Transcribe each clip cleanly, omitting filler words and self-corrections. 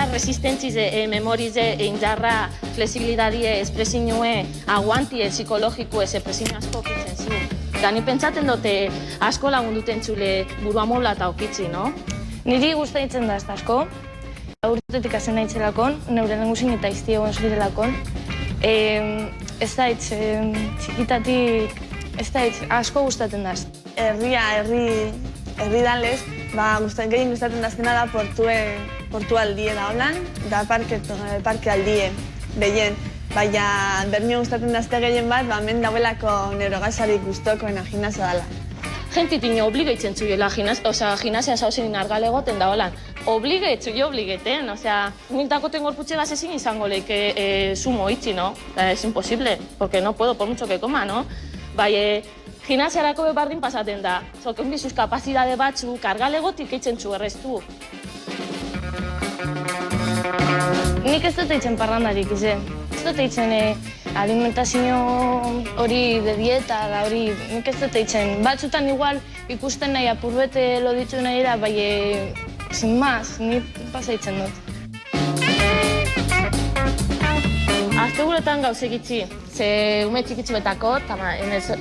indarra resistentzize, memorize, indarra flexibilidadie, espresinue, aguantie, psikologikue, presio asko okitzen zu. Da, ni pentsaten dute asko lagunduten txule burua mola eta okitzi, no? Niri guztaitzen da ez asko. Urtetik azen naitzelakon, neure lenguzin eta izti egon zirelakon. Ez da txikitatik, ez da asko gustatzen da. Herri danlez, gehien gustatzen daztena da portu aldie da holan, da parke aldie, behien. Baina, Bermio gustatzen dazte gehien bat, hemen dauelako neurogasarik guztokoena gimnasia dela. Gentitino obligaitzen zuela, gimnasia zauzen argale egoten da holan. Obligeten, nintakoten gorputxe gaz ezin izango leike sumo itxi, no? Es imposible, porque no puedo, por mucho que coma, no? Bai, gimnasiarako berdin pasaten da. Zoken bizuz kapazidade batzu, kargalegotik eitzen zu erreztu. Nik ez dut eitzen parrandarik, ez dut eitzen alimentazio hori de dieta da hori, nik ez dut eitzen. Batzutan igual ikusten nahi apurbete loditu nahi da, bai, sin más, nik pasaitzen dut. Asteguretan gauz egitzi, ze ume txikitzu betako,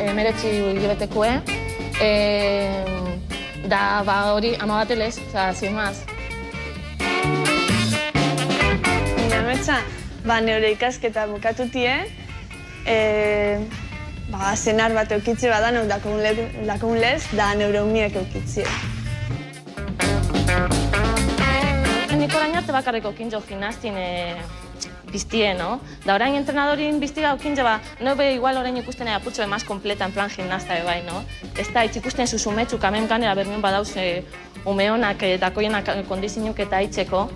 emeretzi hilabetekoe, da hori ama batelez, sin más. Nire ametsa, neure ikasketa bukatutie, zenar bat eukitze badan dakogun lez, da neure umiek eukitzie. Nik orain arte bakarriko kinjo gimnastin biztie, no? Da orain entrenadorin biztiga okintze nobe igual orain ikusten apurtxo emaz kompleta en plan gimnasta bai, no? Ez da, ikusten zuzumetxuk, hemen ganera Bermion badauz ume honak, dakoienak kondizinuk eta itzeko.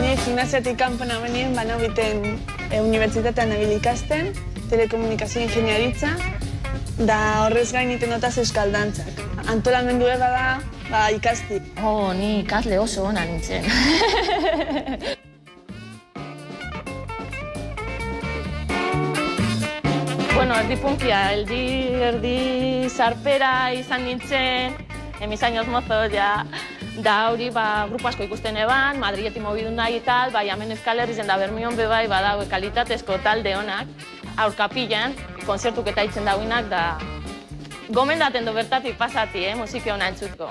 Ni gimnasiatik kanpon amenien bana biten unibertsitatean nabil ikasten, telekomunikazio ingeniaritza, da horrez gain iten dotaz euskal dantzak. Antolamendu bada, ikasti. Ni ikasle oso ona nintzen. Bueno, erdi punkia, erdi sarpera izan nintzen, mis años mozo, da hori grupo asko ikusten eban, Madriletik mobidu nahi eta, hemen Euskal Herrizen da Bermion bebai, badau kalitatezko talde honak, aurkapilan, konzertuk eta itzen dauinak, da gomendaten do bertatik pasati, musiki hona entzutko.